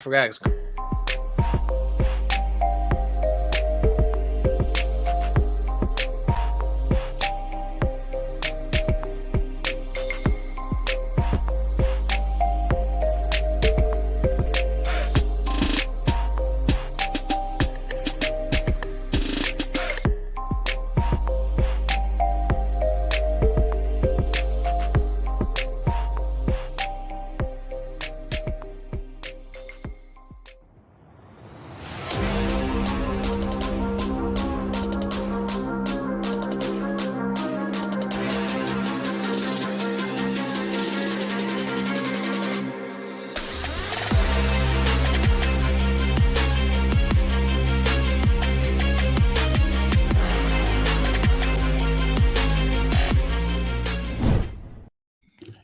Forgot.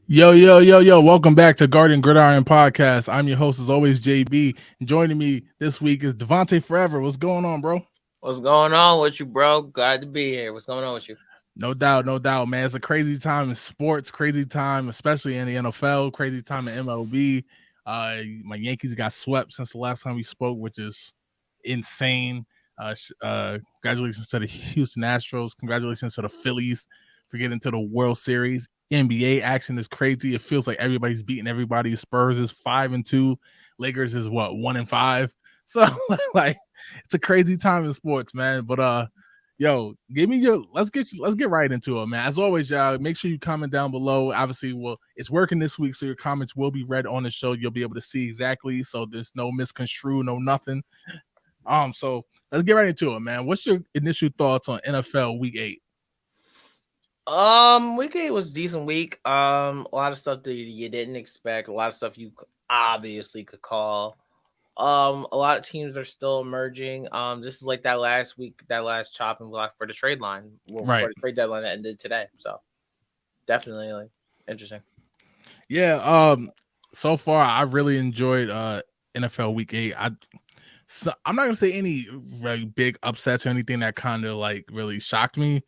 Yo. Welcome back to Gridiron podcast. I'm your host, as always, JB. And joining me this week is Devontae Forever. What's going on, bro? What's going on with you, bro? Glad to be here. What's going on with you? No doubt, man. It's a crazy time in sports, crazy time, especially in the NFL, crazy time in MLB. My Yankees got swept since the last time we spoke, which is insane. Congratulations to the Houston Astros. Congratulations to the Phillies for getting to the World Series. NBA action is crazy. It feels like everybody's beating everybody. Spurs is 5-2. Lakers is what, 1-5. So like it's a crazy time in sports, man. But yo, give me your let's get right into it, man. As always, y'all, make sure you comment down below. Obviously, it's working this week, so your comments will be read on the show. You'll be able to see exactly, so there's no misconstrue, no nothing. So let's get right into it, man. What's your initial thoughts on NFL Week 8? Week 8 was a decent week. A lot of stuff that you didn't expect. A lot of stuff you obviously could call. A lot of teams are still emerging. This is like that last week, that last chopping block for the trade line, Right? For the trade deadline that ended today. So definitely like interesting. Yeah. So far I really enjoyed NFL Week 8. I'm not gonna say any really big upsets or anything that kind of like really shocked me,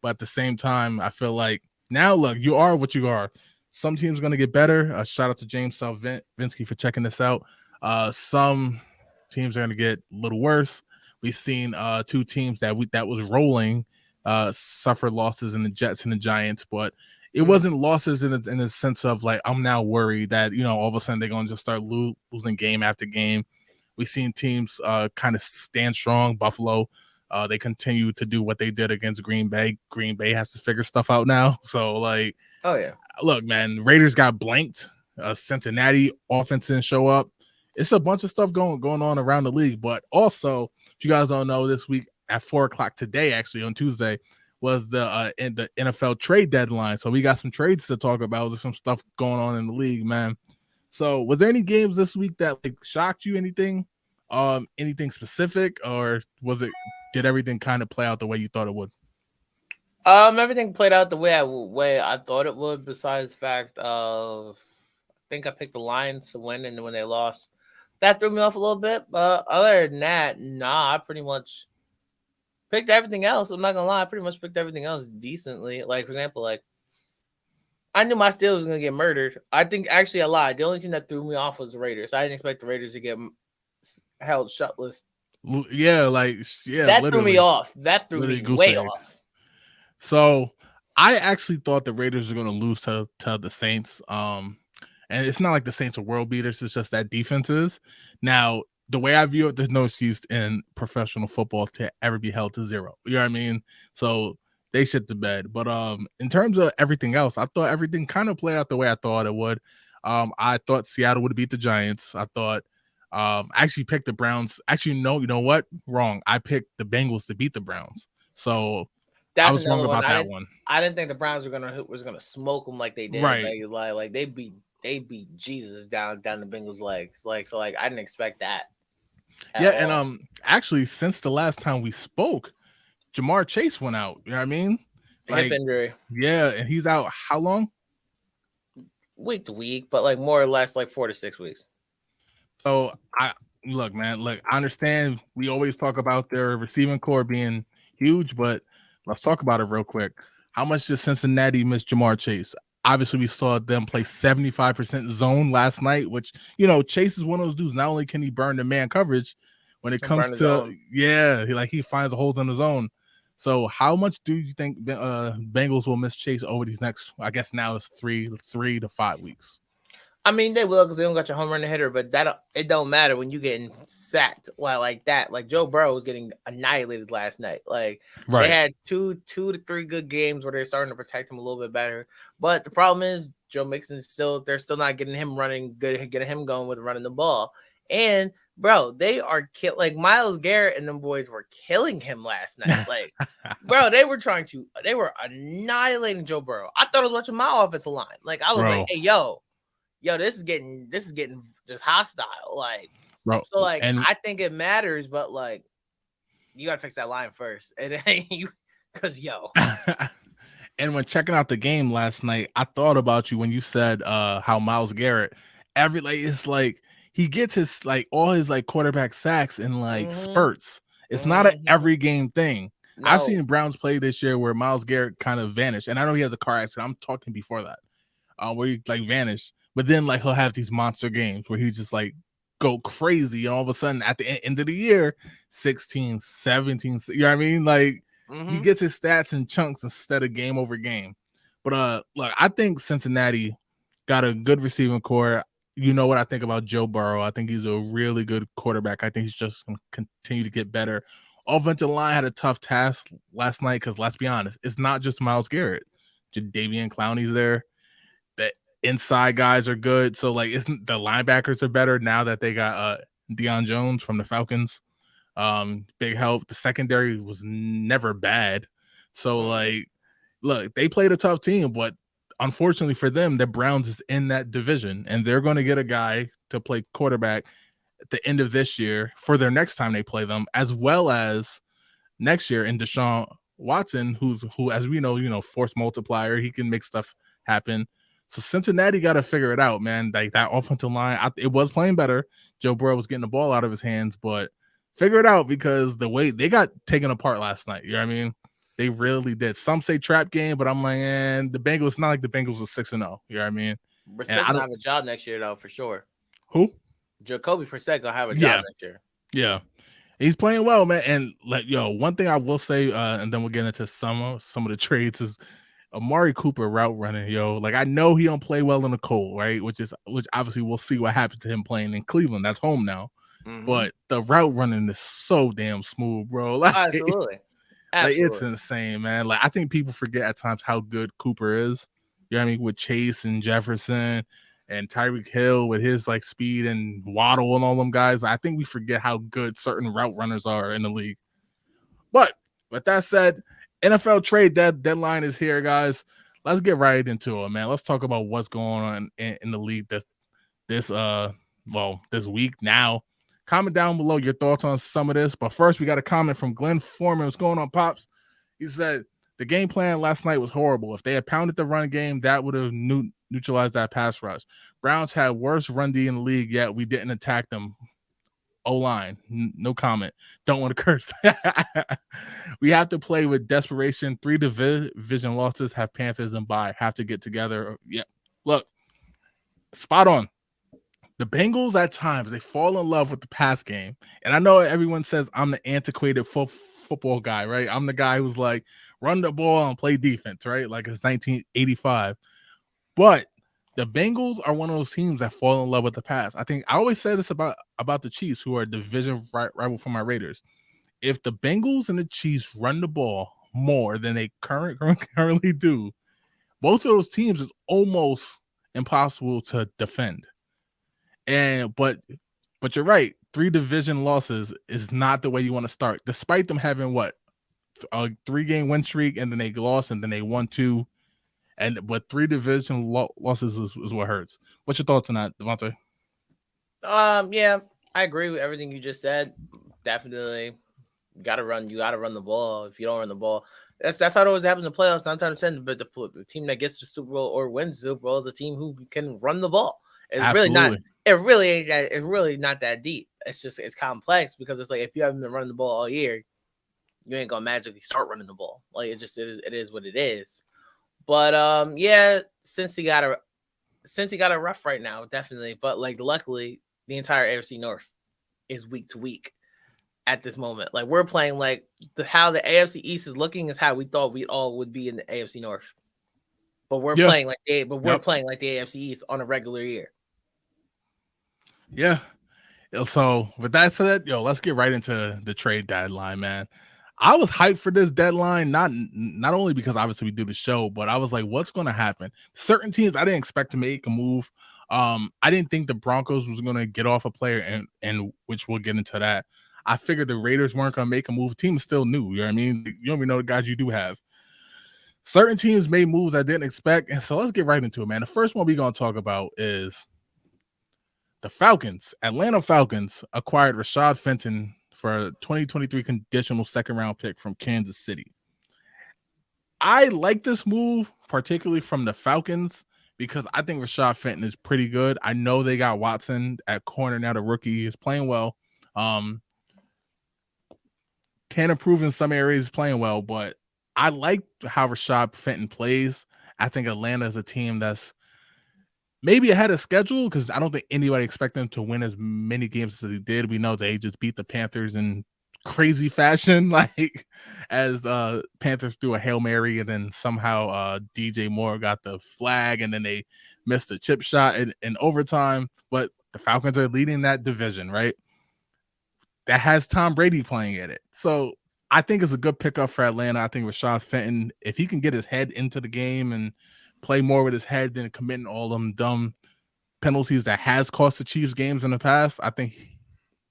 but at the same time, I feel like now look, you are what you are. Some teams are gonna get better. Shout out to James Salvinsky for checking this out. Some teams are gonna get a little worse. We've seen two teams that was rolling suffer losses in the Jets and the Giants, but it wasn't losses in the sense of like I'm now worried that all of a sudden they're going to just start losing game after game. We've seen teams kind of stand strong. Buffalo, they continue to do what they did against Green Bay. Green Bay has to figure stuff out now. So like, oh yeah, look, man, Raiders got blanked. Cincinnati offense didn't show up. It's a bunch of stuff going on around the league. But also, if you guys don't know, this week at 4:00 today, actually on Tuesday, was the NFL trade deadline. So we got some trades to talk about. There's some stuff going on in the league, man. So was there any games this week that like shocked you? Anything specific, or did everything kind of play out the way you thought it would? Everything played out the way I thought it would. Besides the fact of, I think I picked the Lions to win, and when they lost, that threw me off a little bit. But other than that, I pretty much picked everything else. I'm not gonna lie, I pretty much picked everything else decently. Like for example, like I knew my Steelers was gonna get murdered. I think actually I lied. The only thing that threw me off was the Raiders. I didn't expect the Raiders to get held shutless. Yeah, that threw me off. That threw me way off. So I actually thought the Raiders were going to lose to the Saints. And it's not like the Saints are world beaters. It's just that defense is. Now, the way I view it, there's no excuse in professional football to ever be held to 0. You know what I mean? So they shit the bed. But in terms of everything else, I thought everything kind of played out the way I thought it would. I thought Seattle would beat the Giants. I thought I actually picked the Browns. Actually, no, you know what? Wrong. I picked the Bengals to beat the Browns. So I was wrong about that one. I didn't think the Browns was gonna smoke them like they did. Right. Like they beat Jesus down the Bengals' legs. So I didn't expect that. Yeah, and actually, since the last time we spoke, Jamar Chase went out. You know what I mean? Hip injury. Yeah, and he's out how long? Week to week, but like more or less like 4 to 6 weeks. So I understand we always talk about their receiving core being huge, but let's talk about it real quick. How much does Cincinnati miss Jamar Chase? Obviously, we saw them play 75% zone last night, which, Chase is one of those dudes. Not only can he burn the man coverage, when it And comes burn his to, own. he finds the holes in his own. So how much do you think Bengals will miss Chase over these next, I guess now it's 3 to 5 weeks? I mean, they will because they don't got your home run hitter, but it don't matter when you getting sacked like that. Like Joe Burrow was getting annihilated last night. Like they Right. had two to three good games where they're starting to protect him a little bit better. But the problem is Joe Mixon's they're still not getting him running good, getting him going with running the ball. And bro, they are like Miles Garrett and them boys were killing him last night. Like, bro, they were annihilating Joe Burrow. I thought I was watching my offensive line. Like I was like, Bro, hey, yo, this is getting just hostile. Like, bro, so like and I think it matters, but like you gotta fix that line first. It ain't you because and when checking out the game last night, I thought about you when you said how Miles Garrett it's like he gets his like all his like quarterback sacks in like mm-hmm, spurts. It's not an mm-hmm. every game thing. I've No. seen the Browns play this year where Miles Garrett kind of vanished, and I know he has a car accident. I'm talking before that, where he like vanished, but then like he'll have these monster games where he just like go crazy, and all of a sudden at the end of the year, 16, 17, you know what I mean? Like he Mm-hmm. gets his stats in chunks instead of game over game. But look, I think Cincinnati got a good receiving core. You know what I think about Joe Burrow. I think he's a really good quarterback. I think he's just going to continue to get better. Offensive line had a tough task last night because let's be honest, it's not just Miles Garrett. Jadeveon Clowney's there. The inside guys are good. So like, isn't the linebackers are better now that they got Deion Jones from the Falcons? Big help. The secondary was never bad. So Mm-hmm. like, look, they played a tough team, but unfortunately for them, the Browns is in that division, and they're going to get a guy to play quarterback at the end of this year for their next time they play them, as well as next year in Deshaun Watson, who as we know, force multiplier, he can make stuff happen. So Cincinnati got to figure it out, man. Like that offensive line, it was playing better. Joe Burrow was getting the ball out of his hands, but figure it out because the way they got taken apart last night, you know what I mean? They really did. Some say trap game, but I'm like, the Bengals, not like the Bengals was 6-0. You know what I mean? And Brissett's I gonna don't have a job next year though, for sure. who? Jacoby Brissett gonna have a job Yeah, next year. yeah. He's playing well, man. And like, one thing I will say, and then we'll get into some of the trades is Amari Cooper route running, yo. Like I know he don't play well in the cold, right? Which obviously we'll see what happens to him playing in Cleveland. That's home now. Mm-hmm. But the route running is so damn smooth, bro. Absolutely. Like it's Absolutely. insane, man. Like I think people forget at times how good Cooper is. You know what I mean? With Chase and Jefferson and Tyreek Hill with his like speed and Waddle and all them guys. I think we forget how good certain route runners are in the league. But with that said, NFL trade deadline is here, guys. Let's get right into it, man. Let's talk about what's going on in the league this week now. Comment down below your thoughts on some of this. But first, we got a comment from Glenn Foreman. What's going on, Pops? He said, the game plan last night was horrible. If they had pounded the run game, that would have neutralized that pass rush. Browns had worst run D in the league, yet we didn't attack them. O-line, no comment. Don't want to curse. We have to play with desperation. 3 division losses, have Panthers and bye. Have to get together. Yeah, look, spot on. The Bengals at times they fall in love with the pass game, and I know everyone says I'm the antiquated football guy, right? I'm the guy who's like run the ball and play defense, right? Like it's 1985. But the Bengals are one of those teams that fall in love with the pass. I think I always say this about the Chiefs, who are a division rival for my Raiders. If the Bengals and the Chiefs run the ball more than they currently do, both of those teams is almost impossible to defend. And but you're right. 3 division losses is not the way you want to start, despite them having what a 3-game win streak, and then they lost, and then they won 2. But 3 division losses is what hurts. What's your thoughts on that, Devontae? Yeah, I agree with everything you just said. Definitely, You gotta run the ball. If you don't run the ball, that's how it always happens in the playoffs. 9 times 10, but the team that gets the Super Bowl or wins the Super Bowl is a team who can run the ball. It's really not. Absolutely. It really ain't. It's really not that deep. It's complex because it's like if you haven't been running the ball all year, you ain't gonna magically start running the ball. Like it is what it is. But yeah, since he got a rough right now, definitely. But like, luckily, the entire AFC North is week to week at this moment. Like, we're playing like how the AFC East is looking is how we thought we all would be in the AFC North. But we're Yeah. playing like we're Yep. playing like the AFC East on a regular year. Yeah. So with that said, let's get right into the trade deadline, man. I was hyped for this deadline, not only because obviously we do the show, but I was like, what's going to happen? Certain teams I didn't expect to make a move. I didn't think the Broncos was going to get off a player, and which we'll get into that. I figured the Raiders weren't going to make a move. The team is still new. You know what I mean? You don't even know the guys you do have. Certain teams made moves I didn't expect, and so let's get right into it, man. The first one we're going to talk about is the Falcons. Atlanta Falcons acquired Rashad Fenton for a 2023 conditional second round pick from Kansas City. I like this move, particularly from the Falcons, because I think Rashad Fenton is pretty good. I know they got Watson at corner now. The rookie is playing well. Can improve in some areas, playing well, but I like how Rashad Fenton plays. I think Atlanta is a team that's maybe ahead of schedule because I don't think anybody expected them to win as many games as they did. We know they just beat the Panthers in crazy fashion, like as Panthers threw a Hail Mary and then somehow DJ Moore got the flag and then they missed a chip shot in overtime. But the Falcons are leading that division, right? That has Tom Brady playing in it. So I think it's a good pickup for Atlanta. I think Rashad Fenton, if he can get his head into the game and play more with his head than committing all them dumb penalties that has cost the Chiefs games in the past, I think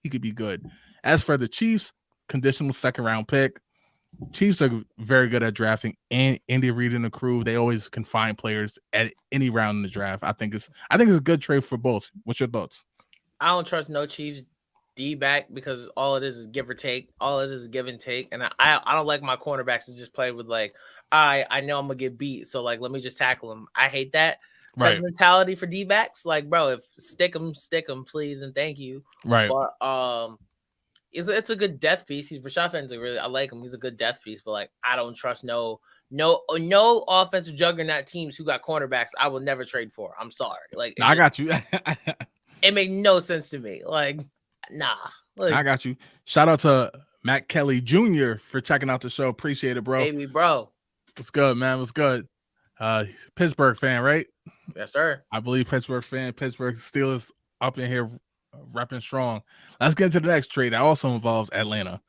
he could be good. As for the Chiefs, conditional second round pick. Chiefs are very good at drafting, and Andy Reid and the crew, they always can find players at any round in the draft. I think it's a good trade for both. What's your thoughts? I don't trust no Chiefs D back because all it is give or take. All it is give and take. And I don't like my cornerbacks to just play with like, I know I'm gonna get beat, so like let me just tackle him. I hate that type of mentality for D backs. Like, bro, if stick them, please and thank you. Right. But it's a good death piece. He's Rashad Fenton's I like him. He's a good death piece, but like I don't trust no offensive juggernaut teams who got cornerbacks. I will never trade for. I'm sorry. Like I got you. It made no sense to me. Like, nah. Like, I got you. Shout out to Matt Kelly Jr. for checking out the show. Appreciate it, bro. Baby, bro. What's good, man? What's good? Pittsburgh fan, right? Yes, sir. I believe Pittsburgh fan. Pittsburgh Steelers up in here repping strong. Let's get into the next trade that also involves Atlanta.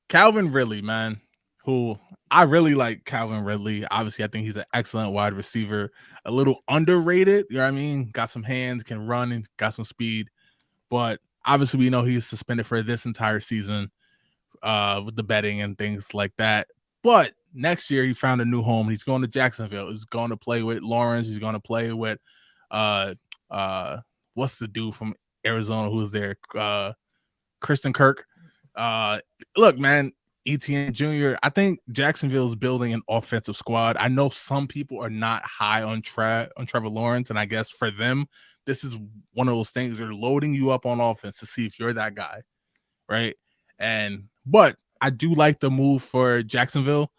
Calvin Ridley, man, who I really like Calvin Ridley. Obviously, I think he's an excellent wide receiver. A little underrated, you know what I mean? Got some hands, can run, and got some speed. But obviously, we know he's suspended for this entire season with the betting and things like that. But next year, he found a new home. He's going to Jacksonville. He's going to play with Lawrence. He's going to play with what's the dude from Arizona who's there? Christian Kirk. Look, man, ETN Jr., I think Jacksonville's building an offensive squad. I know some people are not high on Trevor Lawrence, and I guess for them, this is one of those things. They're loading you up on offense to see if you're that guy, right? But I do like the move for Jacksonville.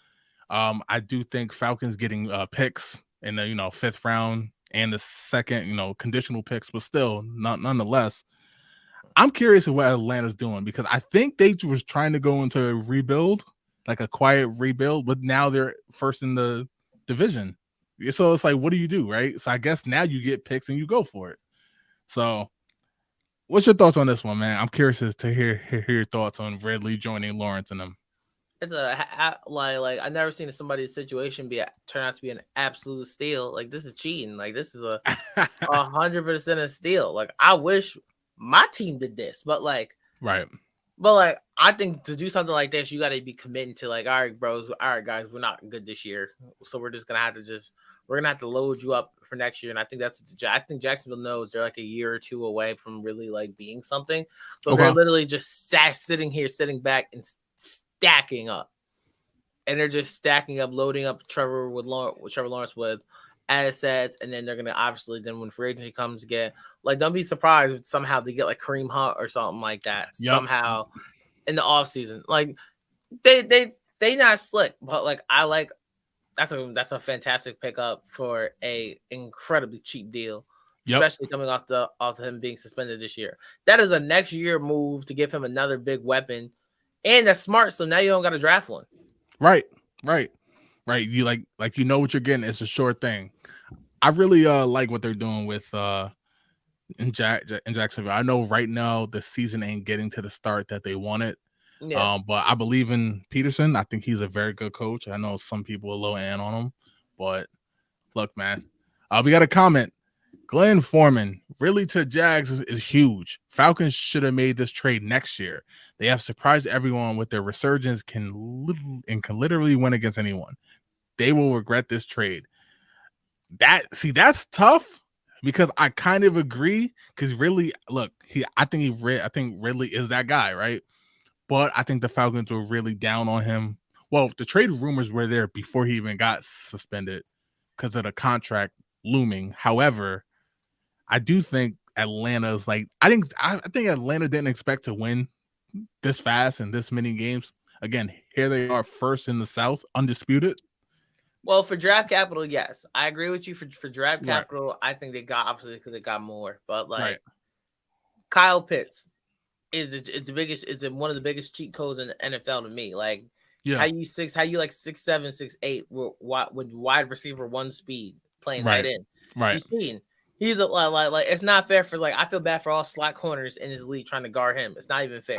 I do think Falcons getting picks in the fifth round and the second, conditional picks, but still, nonetheless. I'm curious of what Atlanta's doing because I think they was trying to go into a rebuild, like a quiet rebuild, but now they're first in the division. So it's like, what do you do, right? So I guess now you get picks and you go for it. So what's your thoughts on this one, man? I'm curious to hear your thoughts on Ridley joining Lawrence and them. It's like I've never seen somebody's situation turn out to be an absolute steal. Like, this is cheating. Like, this is 100% a steal. Like, I wish my team did this, but like, right. But like, I think to do something like this, you got to be committing to like, all right, bros, all right, guys, we're not good this year, so we're just gonna have to load you up for next year. And I think I think Jacksonville knows they're like a year or two away from really like being something. So they're literally just sitting back and stacking up, and they're just stacking up, loading up Trevor Lawrence with assets, and then they're gonna obviously then when free agency comes again, like don't be surprised if somehow they get like Kareem Hunt or something like that somehow in the offseason. Like they not slick, but like I like that's a fantastic pickup for a incredibly cheap deal, Yep. especially coming off of him being suspended this year. That is a next year move to give him another big weapon, and that's smart. So now you don't got to draft one. Right. Right. Right. You like you know what you're getting. It's a sure thing. I really like what they're doing with in Jacksonville. I know right now the season ain't getting to the start that they wanted. Yeah. But I believe in Peterson. I think he's a very good coach. I know some people are low end on him, but look, man, we got a comment. Glenn Foreman, really to Jags is huge. Falcons should have made this trade next year. They have surprised everyone with their resurgence, can literally win against anyone. They will regret this trade. That's tough because I kind of agree. Because really, look, I think Ridley is that guy, right? But I think the Falcons were really down on him. Well, the trade rumors were there before he even got suspended because of the contract looming. However, I do think Atlanta's like I think Atlanta didn't expect to win this fast and this many games. Again, here they are first in the South, undisputed. Well, for draft capital, yes, I agree with you. For draft Right, capital, I think they got obviously because they got more, but right, like Kyle Pitts is the biggest is one of the biggest cheat codes in the NFL to me. Like yeah, how you like 6'7", 6'8" with wide receiver one speed playing tight right, end. right. He's cheating. He's a, like it's not fair for like I feel bad for all slot corners in his league trying to guard him. It's not even fair.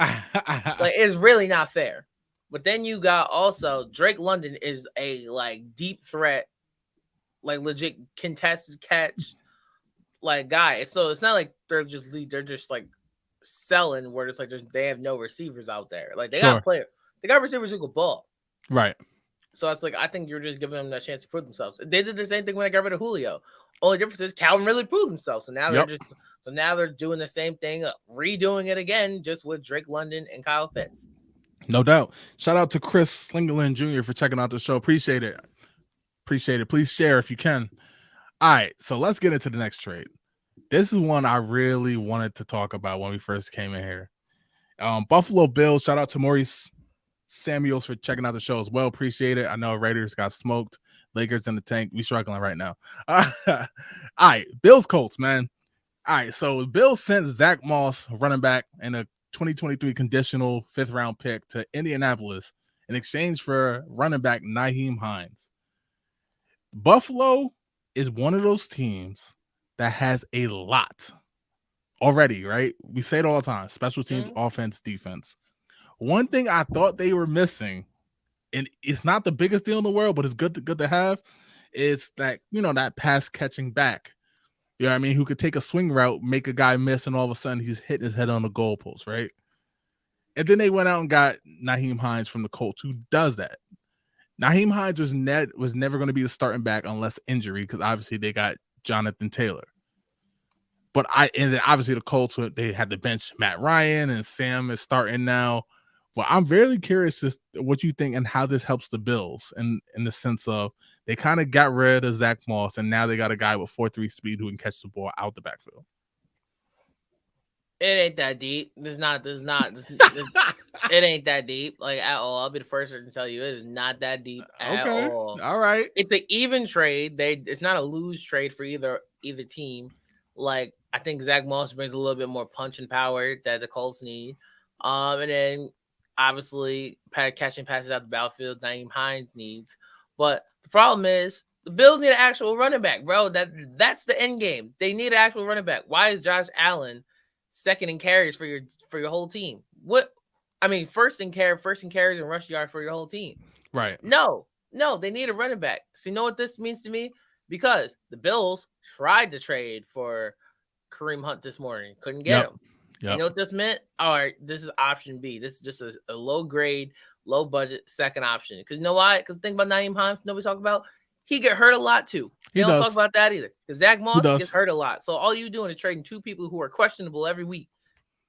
Like it's really not fair. But then you got also Drake London is a like deep threat, like legit contested catch like guy. So it's not like they're just like selling where it's like they have no receivers out there. Like Sure, they got receivers who can ball. right. So it's like I think you're just giving them that chance to prove themselves. They did the same thing when they got rid of Julio. Only difference is Calvin really proved himself. Yep, So now they're doing the same thing, redoing it again, just with Drake London and Kyle Pitts. no doubt. Shout out to Chris Slingerland Jr. for checking out the show. Appreciate it. Appreciate it. Please share if you can. All right, so let's get into the next trade. This is one I really wanted to talk about when we first came in here. Buffalo Bills, shout out to Maurice Samuels for checking out the show as well. Appreciate it. I know Raiders got smoked. Lakers in the tank. We struggling right now. All right, Bills Colts, man. All right, so Bills sent Zach Moss, running back, and a 2023 conditional 5th round pick to Indianapolis in exchange for running back Nyheim Hines. Buffalo is one of those teams that has a lot already, right? We say it all the time: special teams, Mm-hmm. offense, defense. One thing I thought they were missing, and it's not the biggest deal in the world, but it's good to have, is that that pass catching back. You know what I mean? Who could take a swing route, make a guy miss, and all of a sudden he's hitting his head on the goalpost, right? And then they went out and got Nyheim Hines from the Colts, who does that. Nyheim Hines was never going to be the starting back unless injury, because obviously they got Jonathan Taylor. But and then obviously the Colts, they had to bench Matt Ryan, and Sam is starting now. Well, I'm very curious what you think and how this helps the Bills in the sense of they kind of got rid of Zach Moss, and now they got a guy with 4.3 speed who can catch the ball out the backfield. It ain't that deep. It ain't that deep, like at all. I'll be the first person to tell you it is not that deep at Okay, all. all right, It's an even trade. It's not a lose trade for either team. Like I think Zach Moss brings a little bit more punch and power that the Colts need. And then obviously catching passes out the backfield, Naeem Hines needs. But the problem is the Bills need an actual running back, bro. That's the end game. They need an actual running back. Why is Josh Allen second in carries for your whole team? What I mean, first in carries and rush yard for your whole team. right. No, they need a running back. So you know what this means to me? Because the Bills tried to trade for Kareem Hunt this morning, couldn't get Yep, him. And you yep. know what this meant? All right, this is option B. This is just a low grade, low budget second option. Because you know why? Because think about Naeem Hines, nobody talk about. He get hurt a lot too. They He don't talk does. about that either. Because Zach He Moss gets does. hurt a lot. So all you doing is trading two people who are questionable every week,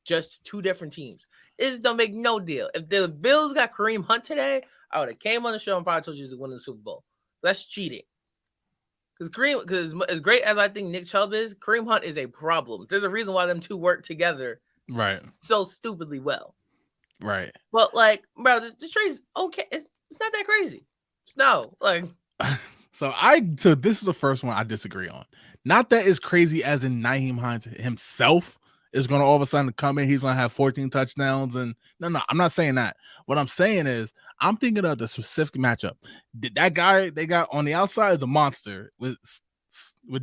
just two different teams. It just don't make no deal. If the Bills got Kareem Hunt today, I would have came on the show and probably told you to win the Super Bowl. That's cheating. Because as great as I think Nick Chubb is, Kareem Hunt is a problem. There's a reason why them two work together Right, so stupidly well. right. But like, bro, this trade's okay. It's not that crazy. No, like So this is the first one I disagree on. Not that it's crazy as in Naheem Hines himself is going to all of a sudden come in. He's going to have 14 touchdowns. And no, I'm not saying that. What I'm saying is I'm thinking of the specific matchup. That guy they got on the outside is a monster with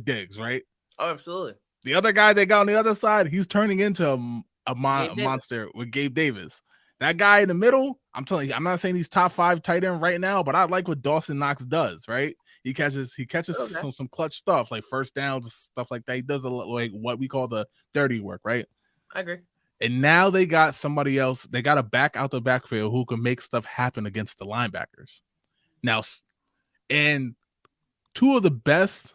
Diggs, right? Oh, absolutely. The other guy they got on the other side, he's turning into a Gabe Davis. monster with Gabe Davis. That guy in the middle, I'm telling you, I'm not saying he's top 5 tight end right now, but I like what Dawson Knox does, right? He catches Okay. some clutch stuff like first downs, stuff like that. He does a lot like what we call the dirty work, right? I agree. And now they got somebody else. They got a back out the backfield who can make stuff happen against the linebackers. Now, and two of the best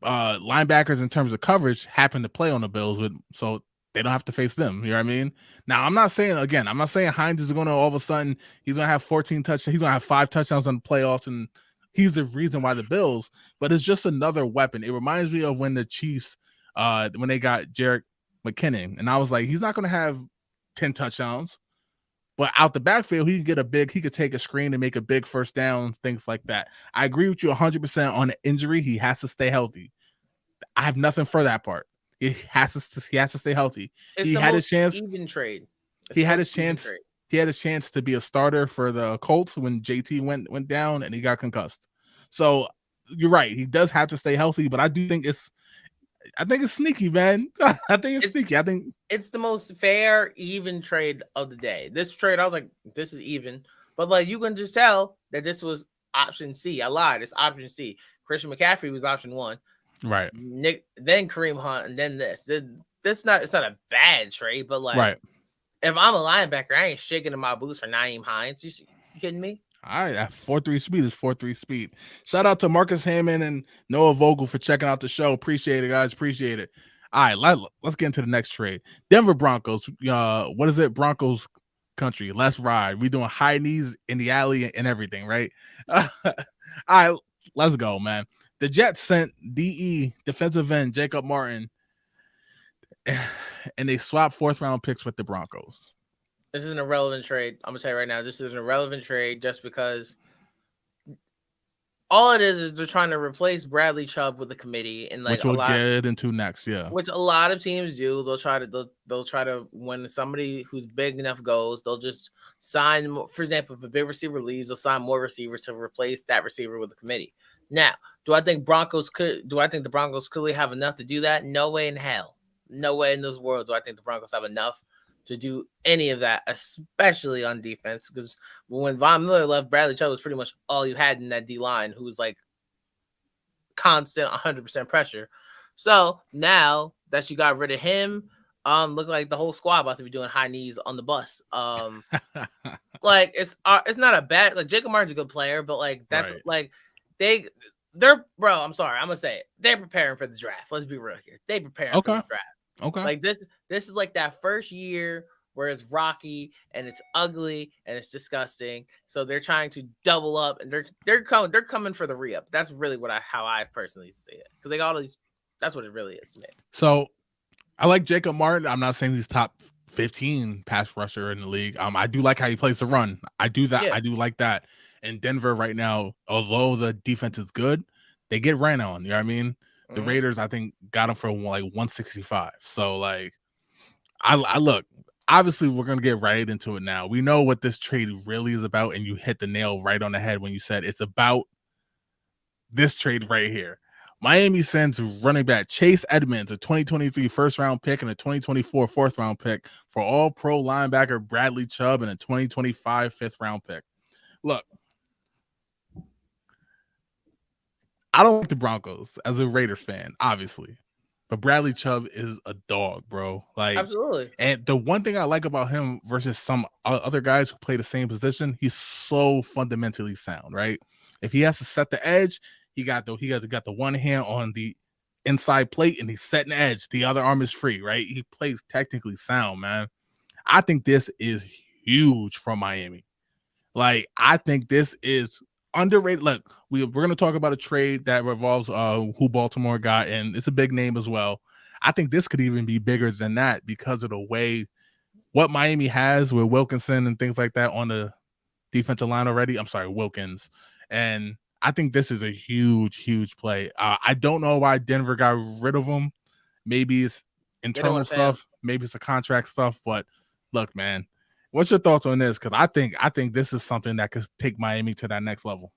linebackers in terms of coverage happen to play on the Bills with, so they don't have to face them. You know what I mean? Now, I'm not saying Hines is going to all of a sudden he's going to have 14 touchdowns. He's going to have 5 touchdowns on the playoffs, and he's the reason why the Bills. But it's just another weapon. It reminds me of when the Chiefs, when they got Jerick McKinnon, and I was like, he's not going to have 10 touchdowns, but out the backfield, he could take a screen and make a big first down, things like that. I agree with you 100% on the injury. He has to stay healthy. I have nothing for that part. He has to stay healthy. He had his chance. Even trade. He had his chance. He had his chance to be a starter for the Colts when JT went down and he got concussed. So you're right. He does have to stay healthy, but I do think it's sneaky, man. I think it's sneaky. I think it's the most fair, even trade of the day. This trade, I was like, this is even. But like you can just tell that this was option C. I lied. It's option C. Christian McCaffrey was option 1. Right. Nick, then Kareem Hunt, and then this. It's not a bad trade, but like right. If I'm a linebacker, I ain't shaking in my boots for Naeem Hines. You kidding me? All right, 4.3 speed is 4.3 speed. Shout out to Marcus Hammond and Noah Vogel for checking out the show. Appreciate it, guys. Appreciate it. All right, let's get into the next trade. Denver Broncos. What is it? Broncos country. Let's ride. We doing high knees in the alley and everything, right? All right, let's go, man. The Jets sent DE defensive end Jacob Martin, and they swapped 4th round picks with the Broncos. This is an irrelevant trade. I'm gonna tell you right now. This is an irrelevant trade just because all it is they're trying to replace Bradley Chubb with the committee, and like which we'll get into next, yeah. Which a lot of teams do. They'll try to when somebody who's big enough goes, they'll just sign. For example, if a big receiver leaves, they'll sign more receivers to replace that receiver with the committee. Now, do I think the Broncos clearly have enough to do that? No way in hell. No way in this world do I think the Broncos have enough to do any of that, especially on defense. Because when Von Miller left, Bradley Chubb was pretty much all you had in that D line, who was like constant 100% pressure. So now that you got rid of him, look like the whole squad about to be doing high knees on the bus. Like it's not a bad, like Jacob Martin's a good player, but like that's right. Like they're bro. I'm sorry, I'm gonna say it. They're preparing for the draft. Let's be real here. They preparing for the draft. Okay. Like this is like that first year where it's rocky and it's ugly and it's disgusting. So they're trying to double up and they're coming for the re-up. That's really how I personally see it. Because they got all these. That's what it really is, man. So I like Jacob Martin. I'm not saying he's top 15 pass rusher in the league. I do like how he plays the run. I do that. Yeah. I do like that. And Denver right now, although the defense is good, they get ran on. You know what I mean? The Raiders, I think, got him for like 165. So, like, I look, obviously, we're going to get right into it now. We know what this trade really is about, and you hit the nail right on the head when you said it's about this trade right here. Miami sends running back Chase Edmonds, a 2023 first-round pick and a 2024 fourth-round pick for all-pro linebacker Bradley Chubb and a 2025 fifth-round pick. Look, I don't like the Broncos as a Raiders fan, obviously, but Bradley Chubb is a dog, bro. Like, absolutely. And the one thing I like about him versus some other guys who play the same position, he's so fundamentally sound, right? If he has to set the edge, he got the one hand on the inside plate and he's setting the edge. The other arm is free, right? He plays technically sound, man. I think this is huge for Miami. Like, I think this is underrated. Look, we're going to talk about a trade that revolves who Baltimore got, and it's a big name as well. I think this could even be bigger than that because of the way what Miami has with Wilkinson and things like that on the defensive line already. I'm sorry, Wilkins. And I think this is a huge play. I don't know why Denver got rid of him. Maybe it's They don't internal want to pay him. stuff. Maybe it's a contract stuff. But look, man, what's your thoughts on this? Because I think this is something that could take Miami to that next level.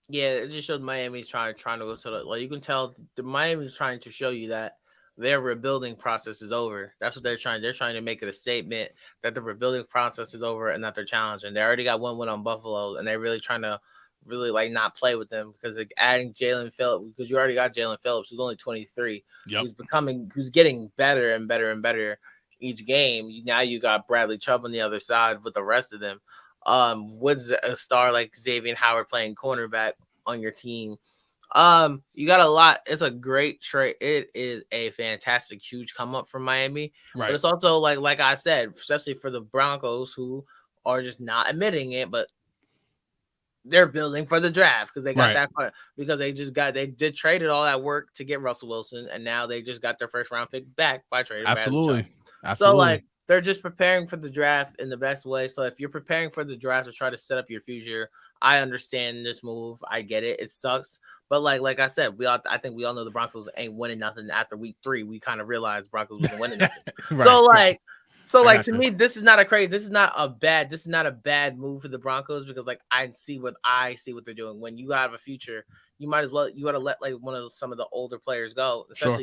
Yeah, it just showed Miami's trying to go to the, like, you can tell the Miami's trying to show you that their rebuilding process is over. That's what they're trying. They're trying to make it a statement that the rebuilding process is over and that they're challenging. They already got one win on Buffalo, and they're really trying to really like not play with them because like adding Jalen Phillips, because you already got Jalen Phillips, who's only 23, Yep. who's getting better and better and better each game. Now you got Bradley Chubb on the other side with the rest of them. With a star like Xavier Howard playing cornerback on your team. You got a lot. It's a great trade. It is a fantastic, huge come up from Miami. But Right. it's also like I said, especially for the Broncos who are just not admitting it, but they're building for the draft because they got Right. that part because they did traded all that work to get Russell Wilson, and now they just got their first round pick back by trading Bradley Chubb. Absolutely. So Absolutely. they're just preparing for the draft in the best way. So if you're preparing for the draft to try to set up your future, I understand this move. I get it. It sucks. But like I said, I think we all know the Broncos ain't winning nothing after week 3. We kind of realized Broncos wasn't winning nothing. Right. So I got to you. me, this is not a bad move for the Broncos because like I see what they're doing. When you have a future, you might as well you got to let like some of the older players go, Sure.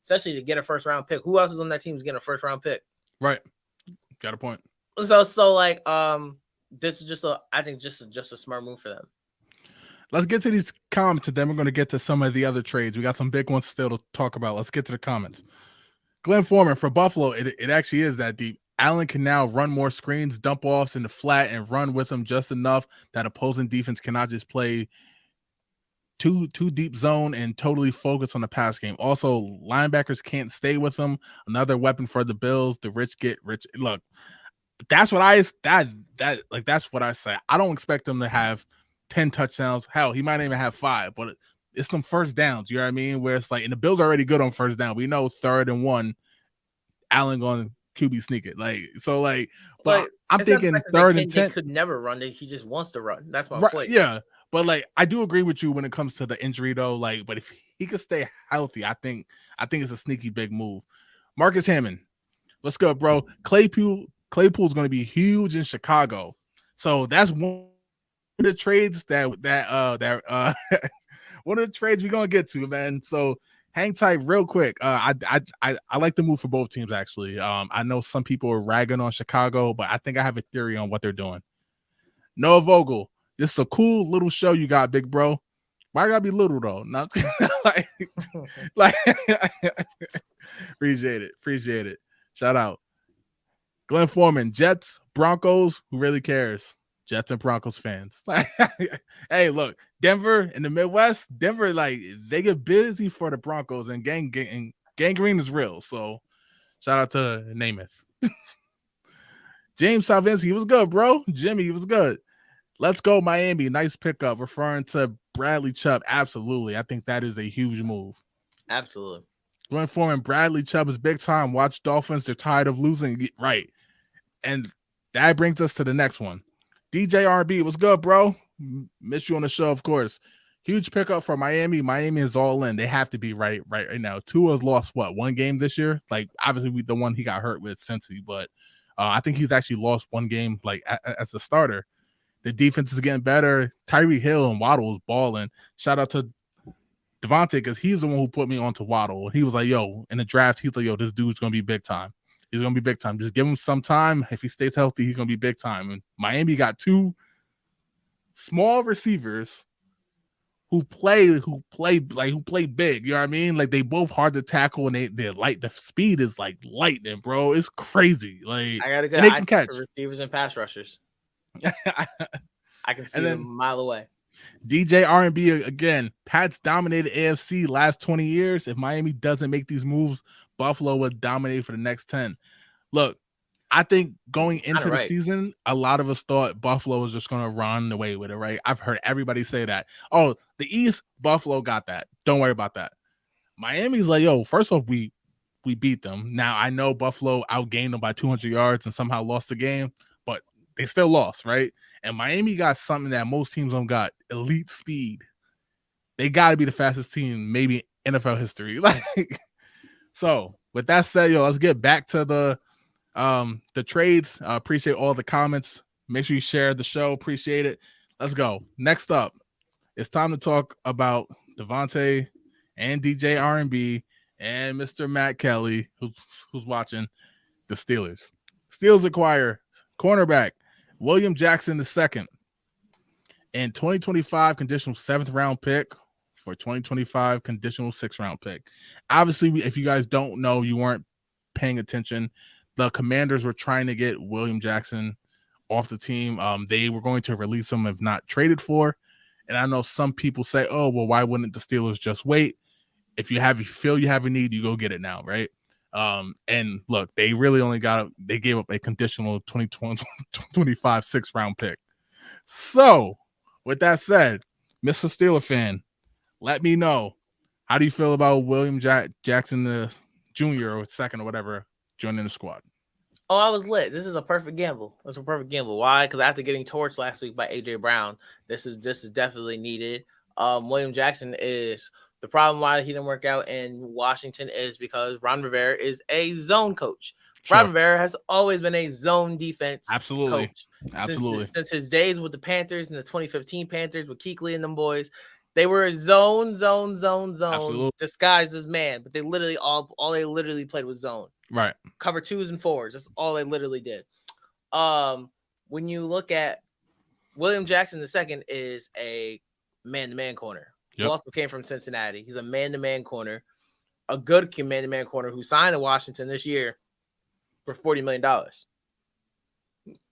especially to get a first round pick. Who else is on that team is getting a first round pick? Right. Got a point. So like this is I think just a smart move for them. Let's get to these comments, and then we're going to get to some of the other trades. We got some big ones still to talk about. Let's get to the comments. Glenn Foreman for Buffalo, it actually is that deep. Allen can now run more screens, dump offs in the flat, and run with them just enough that opposing defense cannot just play too deep zone and totally focus on the pass game. Also, linebackers can't stay with them. Another weapon for the Bills. The rich get rich. Look, that's what that's what I say. I don't expect them to have 10 touchdowns. Hell, he might even have 5, but it's some first downs. You know what I mean? Where it's like, and the Bills are already good on first down. We know 3rd and 1, Allen going QB sneak it. But I'm thinking 3rd and 10. They could never run. He just wants to run. That's my Right, point. yeah. But like, I do agree with you when it comes to the injury though. Like, but if he could stay healthy, I think it's a sneaky big move. Marcus Hammond, let's go, bro. Claypool's going to be huge in Chicago, so that's one of the trades that one of the trades we're gonna get to, man. So hang tight, real quick. I like the move for both teams actually. I know some people are ragging on Chicago, but I think I have a theory on what they're doing. Noah Vogel, this is a cool little show you got, big bro. Why gotta be little though? Not like appreciate it. Shout out. Glenn Foreman, Jets, Broncos, who really cares? Jets and Broncos fans. Hey, look, Denver in the Midwest, Denver, like, they get busy for the Broncos, and gangrene is real. So shout out to Namath. James Salvinsky was good, bro. Jimmy was good. Let's go, Miami. Nice pickup. Referring to Bradley Chubb. Absolutely. I think that is a huge move. Absolutely. Glenn Foreman, Bradley Chubb is big time. Watch Dolphins. They're tired of losing. Right. And that brings us to the next one. DJ RB, what's good, bro? Miss you on the show, of course. Huge pickup for Miami. Miami is all in. They have to be right now. Tua's lost, one game this year? Like, obviously, the one he got hurt with, Cincy, but I think he's actually lost one game, like, as a starter. The defense is getting better. Tyreek Hill and Waddle is balling. Shout out to Devontae, because he's the one who put me onto Waddle. He was like, yo, in the draft, he's like, yo, this dude's going to be big time. He's going to be big time. Just give him some time. If he stays healthy, he's going to be big time. And Miami got 2 small receivers who play big. You know what I mean? Like, they both hard to tackle, and they're light. The speed is like lightning, bro. It's crazy. Like, I got to go. And they can catch receivers and pass rushers. I can see them a mile away. DJ R&B again. Pats dominated AFC last 20 years. If Miami doesn't make these moves, Buffalo would dominate for the next 10. Look, I think going into the season, a lot of us thought Buffalo was just going to run away with it, right? I've heard everybody say that. Oh, the East, Buffalo got that. Don't worry about that. Miami's like, yo, first off, we beat them. Now, I know Buffalo outgained them by 200 yards and somehow lost the game, but they still lost, right? And Miami got something that most teams don't got: elite speed. They got to be the fastest team, maybe in NFL history. Like, so with that said, yo, let's get back to the trades. Appreciate all the comments. Make sure you share the show. Appreciate it. Let's go. Next up, it's time to talk about Devontae and DJ R&B and Mr. Matt Kelly, who's watching the Steelers. Steelers acquire cornerback William Jackson II and 2025 conditional 7th round pick for 2025 conditional 6th round pick. Obviously, if you guys don't know, you weren't paying attention. The Commanders were trying to get William Jackson off the team. They were going to release him if not traded for. And I know some people say, "Oh, well, why wouldn't the Steelers just wait? If you feel you have a need, you go get it now, right?" And look, they really only they gave up a conditional 2025 6th round pick. So, with that said, Mr. Steeler fan, let me know, how do you feel about William Jackson the Jr. or second or whatever joining the squad? Oh, I was lit. This is a perfect gamble. It's a perfect gamble. Why? Because after getting torched last week by AJ Brown, this is definitely needed. William Jackson is the problem why he didn't work out in Washington is because Ron Rivera is a zone coach. Sure. Ron Rivera has always been a zone defense coach. Absolutely. Since his days with the Panthers and the 2015 Panthers with Kuechly and them boys, they were a zone Absolutely. Disguised as man, but they literally all they literally played was zone. Right. Cover 2s and 4s. That's all they literally did. When you look at William Jackson II is a man-to-man corner. Yep. Who also came from Cincinnati. He's a man-to-man corner, a good man-to-man corner who signed to Washington this year for $40 million.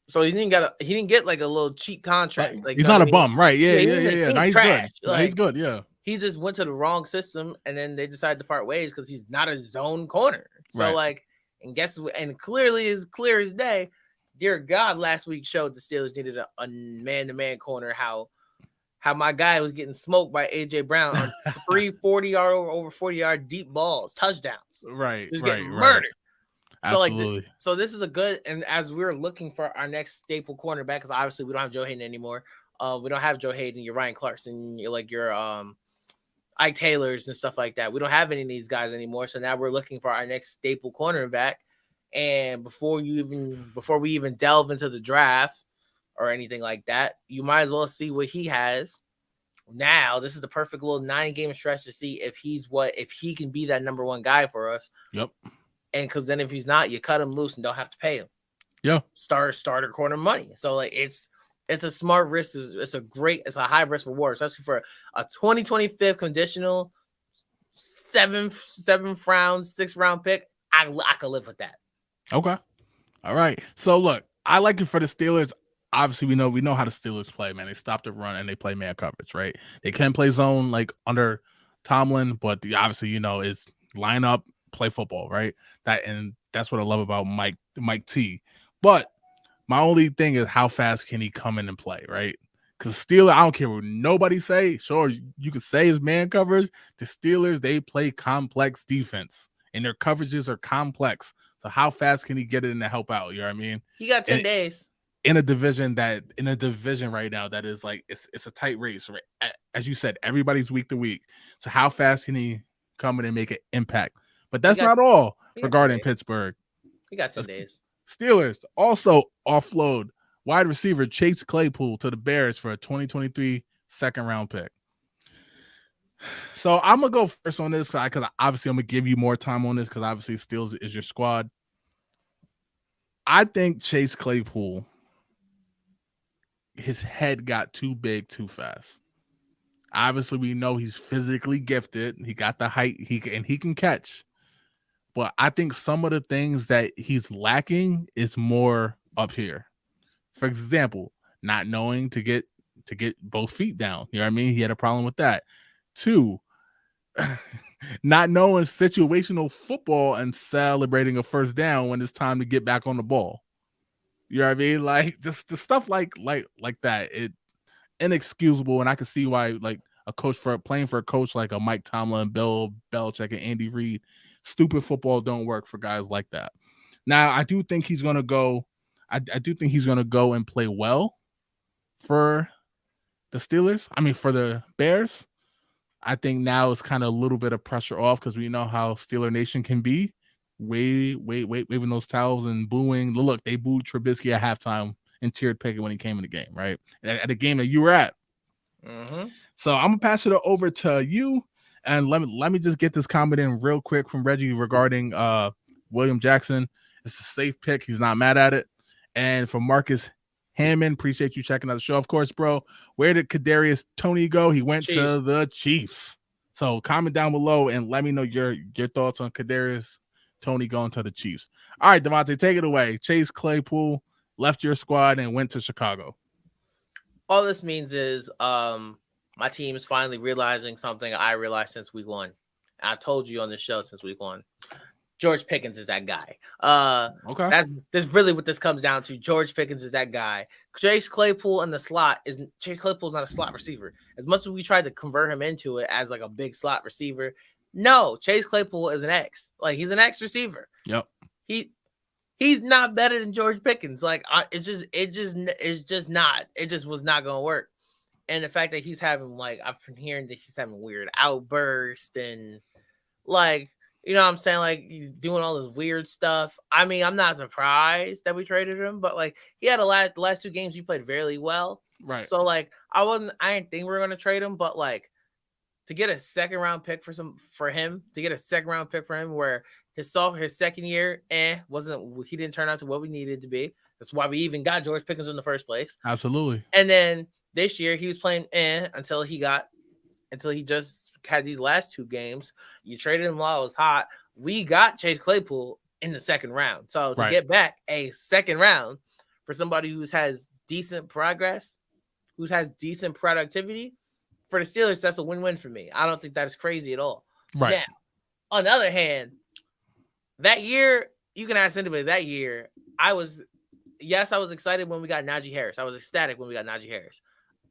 So he didn't get like a little cheap contract. Like, he's not a bum, right? Yeah. No, he's good. Like, he's good. Yeah. He just went to the wrong system, and then they decided to part ways because he's not a zone corner. So right. Like, and clearly as clear as day, dear God, last week showed the Steelers needed a man-to-man corner. How my guy was getting smoked by AJ Brown on 3 40-yard over 40-yard deep balls, touchdowns. Right. He was getting murdered. Absolutely. So this is a good, and as we're looking for our next staple cornerback, because obviously we don't have Joe Hayden anymore. We don't have Joe Hayden, you're Ryan Clarkson, you're like your Ike Taylors and stuff like that. We don't have any of these guys anymore. So now we're looking for our next staple cornerback. And before we even delve into the draft or anything like that, you might as well see what he has. Now, this is the perfect little 9-game stretch to see if he can be that number one guy for us. Yep. And because then if he's not, you cut him loose and don't have to pay him. Yeah. Starter corner money. So like it's a smart risk. It's a high risk reward, especially for a 2025 conditional 7th round, 6th round pick. I could live with that. Okay. All right. So look, I like it for the Steelers. Obviously, we know how the Steelers play, man. They stop the run and they play man coverage, right? They can play zone like under Tomlin, but obviously, is line up, play football, right? That's what I love about Mike T. But my only thing is how fast can he come in and play, right? Because Steelers, I don't care what nobody say. Sure, you could say his man coverage. The Steelers, they play complex defense, and their coverages are complex. So how fast can he get it in to help out? You know what I mean? He got 10 days. In a division right now that is like it's a tight race, right? As you said, everybody's week to week. So how fast can he come in and make an impact? But that's not all regarding Pittsburgh. He got 10 days. Steelers also offload wide receiver Chase Claypool to the Bears for a 2023 second round pick. So I'm gonna go first on this because obviously I'm gonna give you more time on this because obviously Steelers is your squad. I think Chase Claypool, his head got too big too fast. Obviously, we know he's physically gifted. He got the height. He can catch. But I think some of the things that he's lacking is more up here. For example, not knowing to get both feet down. You know what I mean? He had a problem with that. 2, not knowing situational football and celebrating a first down when it's time to get back on the ball. You know what I mean? Like just the stuff like that. It inexcusable, and I can see why like playing for a coach like a Mike Tomlin, Bill Belichick, and Andy Reid, stupid football don't work for guys like that. Now I do think he's gonna go. I do think he's going to go and play well for the Steelers. I mean, for the Bears. I think now it's kind of a little bit of pressure off because we know how Steeler Nation can be. Waving those towels and booing. Look, they booed Trubisky at halftime and cheered Pickett when he came in the game, right? At the game that you were at. Mm-hmm. So I'm gonna pass it over to you, and let me just get this comment in real quick from Reggie regarding William Jackson. It's a safe pick. He's not mad at it. And from Marcus Hammond, appreciate you checking out the show. Of course, bro. Where did Kadarius Toney go? He went to the Chiefs. So comment down below and let me know your thoughts on Kadarius Toney going to the Chiefs. All right, Devontae, take it away. Chase Claypool left your squad and went to Chicago. All this means is my team is finally realizing something I realized since week one. I told you on the show since week one. George Pickens is that guy. Okay. That's really what this comes down to. George Pickens is that guy. Chase Claypool in the slot Chase Claypool's not a slot receiver. As much as we tried to convert him into it as like a big slot receiver, no, Chase Claypool is an X. Like he's an X receiver. Yep. He's not better than George Pickens. Like it's just not. It just was not gonna work. And the fact that he's having like I've been hearing that he's having weird outbursts and like. You know what I'm saying? Like, he's doing all this weird stuff. I mean, I'm not surprised that we traded him, but, like, he had the last 2 games he played very well. Right. So, like, I didn't think we were going to trade him, but, like, to get a second-round pick for him where his second year, he didn't turn out to what we needed to be. That's why we even got George Pickens in the first place. Absolutely. And then this year, he was playing until he just had these last 2 games. You traded him while it was hot. We got Chase Claypool in the second round. So to get back a second round for somebody who has decent progress, who has decent productivity, for the Steelers, that's a win-win for me. I don't think that is crazy at all. Right. Now, on the other hand, that year, you can ask anybody, that year, I was excited when we got Najee Harris. I was ecstatic when we got Najee Harris.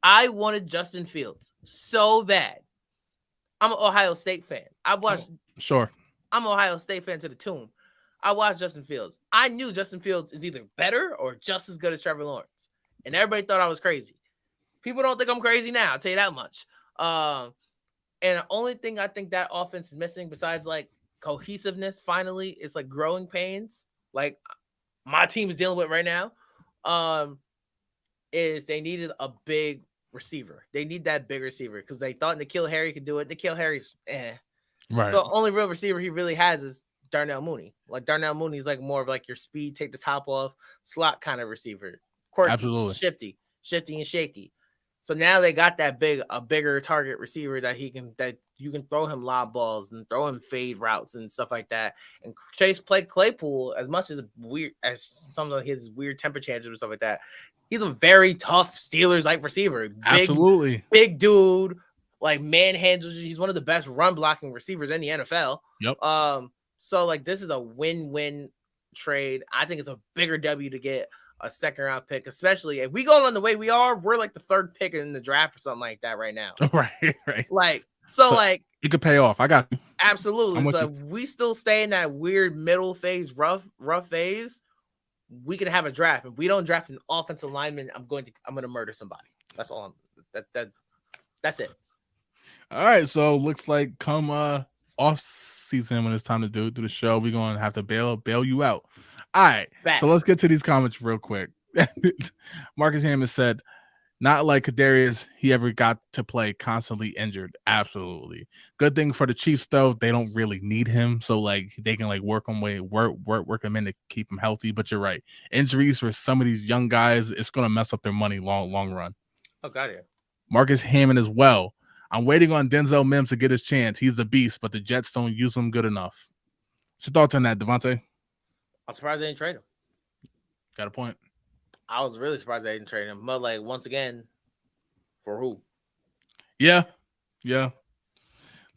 I wanted Justin Fields so bad. I'm an Ohio State fan. I'm an Ohio State fan to the tomb. I watched Justin Fields. I knew Justin Fields is either better or just as good as Trevor Lawrence. And everybody thought I was crazy. People don't think I'm crazy now, I'll tell you that much. And the only thing I think that offense is missing besides like cohesiveness finally is like growing pains. Like my team is dealing with right now. Is they needed a big receiver. They need that big receiver because they thought N'Keal Harry could do it. N'Keal Harry's Right. So only real receiver he really has is Darnell Mooney. Like Darnell Mooney is like more of like your speed, take the top off, slot kind of receiver. Quirky, absolutely shifty and shaky. So now they got a bigger target receiver that you can throw him lob balls and throw him fade routes and stuff like that. And Chase Claypool, as much as weird as some of his weird temper tantrums and stuff like that, he's a very tough Steelers-like receiver. Absolutely. Big dude, like manhandles. He's one of the best run blocking receivers in the NFL. Yep. So like this is a win-win trade. I think it's a bigger W to get a second round pick, especially if we go on the way we are. We're like the 3rd pick in the draft or something like that right now. Right. Like so like it could pay off. I got you. Absolutely. So if we still stay in that weird middle phase, rough phase, we can have a draft. If we don't draft an offensive lineman, I'm going to murder somebody. That's all. That's it. All right. So looks like come off season when it's time to do the show, we're gonna have to bail you out. All right. Facts. So let's get to these comments real quick. Marcus Hammond said, "Not like Kadarius, he ever got to play constantly injured." Absolutely. Good thing for the Chiefs though, they don't really need him, so like they can like work him in to keep him healthy. But you're right, injuries for some of these young guys, it's gonna mess up their money long run. Oh, got it. Marcus Hammond as well. I'm waiting on Denzel Mims to get his chance. He's the beast, but the Jets don't use him good enough. What's your thoughts on that, Devontae? I'm surprised they didn't trade him. Got a point. I was really surprised they didn't trade him. But like once again, for who? Yeah.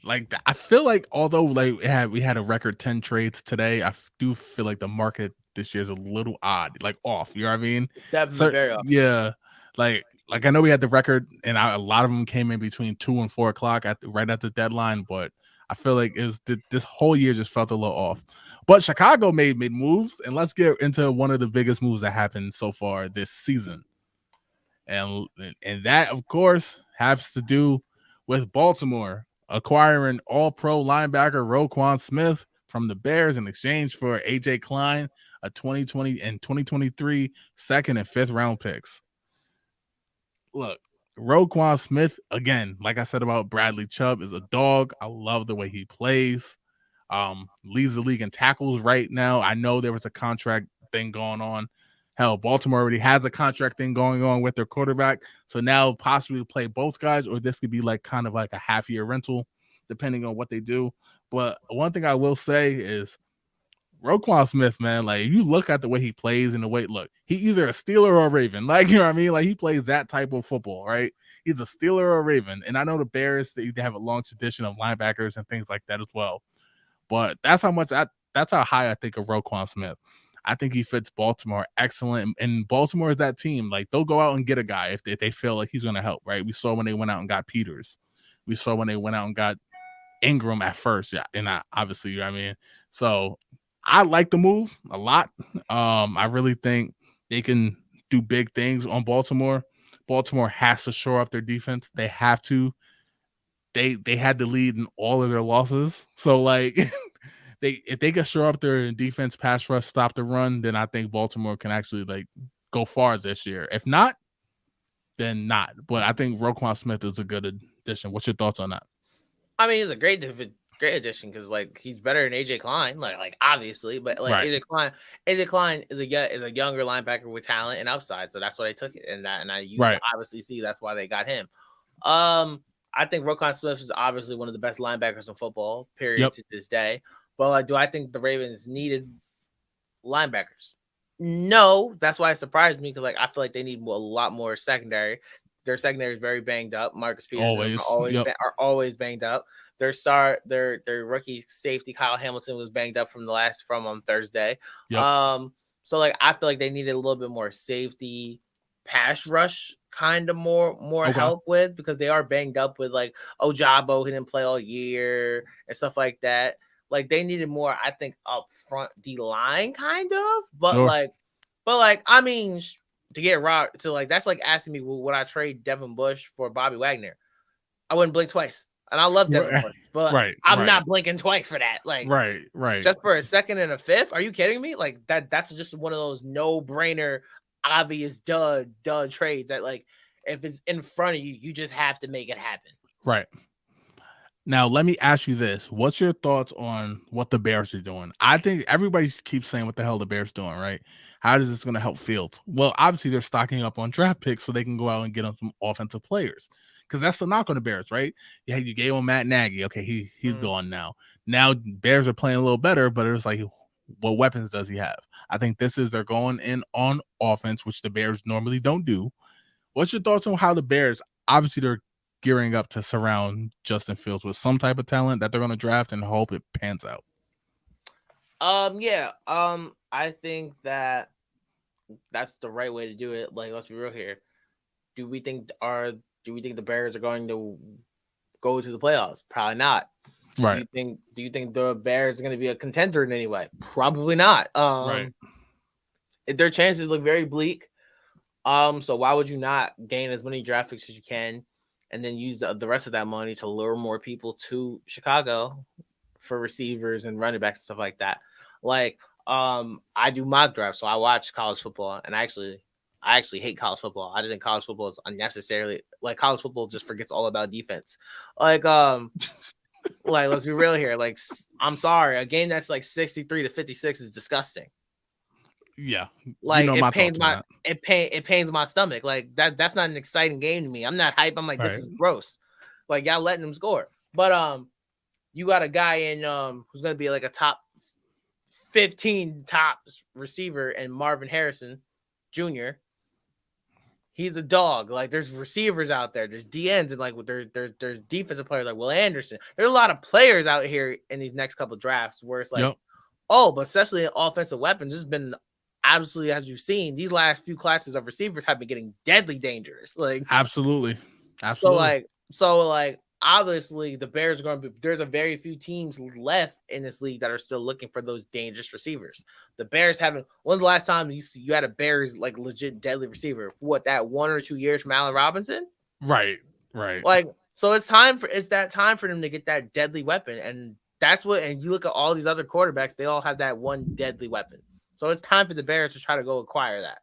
Like I feel like although like we had a record 10 trades today, I do feel like the market this year is a little odd, like off. You know what I mean? Definitely very off. Yeah, like I know we had the record, and a lot of them came in between 2 and 4 o'clock right at the deadline. But I feel like this whole year just felt a little off. But Chicago made moves, and let's get into one of the biggest moves that happened so far this season. And that, of course, has to do with Baltimore acquiring all-pro linebacker Roquan Smith from the Bears in exchange for AJ Klein, a 2020 and 2023 second and fifth round picks. Look, Roquan Smith, again, like I said about Bradley Chubb, is a dog. I love the way he plays. Leads the league in tackles right now. I know there was a contract thing going on. Hell, Baltimore already has a contract thing going on with their quarterback. So now possibly play both guys, or this could be like kind of like a half-year rental, depending on what they do. But one thing I will say is Roquan Smith, man, like you look at the way he plays and the way, look, he either a Steeler or a Raven. Like, you know what I mean? Like he plays that type of football, right? He's a Steeler or a Raven. And I know the Bears, they have a long tradition of linebackers and things like that as well. But that's how high I think of Roquan Smith. I think he fits Baltimore excellent. And Baltimore is that team. Like they'll go out and get a guy if they feel like he's going to help, right? We saw when they went out and got Peters. We saw when they went out and got Ingram at first. Yeah. And obviously, you know what I mean? So I like the move a lot. I really think they can do big things on Baltimore. Baltimore has to shore up their defense. They have to. They had the lead in all of their losses. So like if they can shore up their defense, pass rush, stop the run, then I think Baltimore can actually like go far this year. If not, then not. But I think Roquan Smith is a good addition. What's your thoughts on that? I mean, he's a great addition because like he's better than AJ Klein, like obviously, but like Right. AJ Klein is a younger linebacker with talent and upside, so that's why they took it, and you Right. obviously see that's why they got him. I think Roquan Smith is obviously one of the best linebackers in football, period, Yep. to this day. But like, do I think the Ravens needed linebackers? No, that's why it surprised me because like I feel like they need a lot more secondary. Their secondary is very banged up. Marcus Peters Always. Yep. are always banged up. Their rookie safety Kyle Hamilton was banged up from on Thursday. Yep. So like I feel like they needed a little bit more safety, pass rush kind of more help with, because they are banged up with like Ojabo, he didn't play all year and stuff like that. Like they needed more, I think, up front D line kind of, but Sure. like I mean, to get robbed, to like that's like asking me would I trade Devin Bush for Bobby Wagner? I wouldn't blink twice. And I love Devin Bush, but Right. I'm not blinking twice for that. Like right. just for a second and a fifth? Are you kidding me? Like that's just one of those no-brainer, obvious dud trades that like if it's in front of you, you just have to make it happen. Right. Now, let me ask you this. What's your thoughts on what the Bears are doing? I think everybody keeps saying what the hell the Bears doing, right? How is this going to help Fields? Well, obviously, they're stocking up on draft picks so they can go out and get on some offensive players. Because that's the knock on the Bears, right? Yeah, you gave him Matt Nagy. Okay, he's gone now. Now, Bears are playing a little better, but it's like, what weapons does he have? I think they're going in on offense, which the Bears normally don't do. What's your thoughts on how the Bears, obviously, they're gearing up to surround Justin Fields with some type of talent that they're going to draft and hope it pans out? I think that that's the right way to do it. Like, let's be real here. Do we think the Bears are going to go to the playoffs? Probably not. Right. Do you think the Bears are going to be a contender in any way? Probably not. Right. Their chances look very bleak. So why would you not gain as many draft picks as you can, and then use the rest of that money to lure more people to Chicago for receivers and running backs and stuff like that? Like, I do mock drafts, so I watch college football, and I actually hate college football. I just think college football is unnecessarily, like, college football just forgets all about defense. Like, like, let's be real here. Like, I'm sorry, a game that's like 63-56 is disgusting. Yeah, like it pains my stomach. Like that's not an exciting game to me. I'm not hype. I'm like, this is gross. Like, y'all letting them score. But you got a guy in who's gonna be like a top 15 top receiver, and Marvin Harrison Jr. He's a dog. Like, there's receivers out there, there's DNs, and like there's defensive players like Will Anderson. There's a lot of players out here in these next couple drafts where it's like, but especially in offensive weapons, there's been, obviously, as you've seen, these last few classes of receivers have been getting deadly dangerous. Like, absolutely. So obviously the Bears are going to be. There's a very few teams left in this league that are still looking for those dangerous receivers. The Bears haven't. When's the last time you had a Bears like legit deadly receiver? What, that 1 or 2 years from Allen Robinson? Right. Like, so it's that time for them to get that deadly weapon, and that's what. And you look at all these other quarterbacks; they all have that one deadly weapon. So it's time for the Bears to try to go acquire that.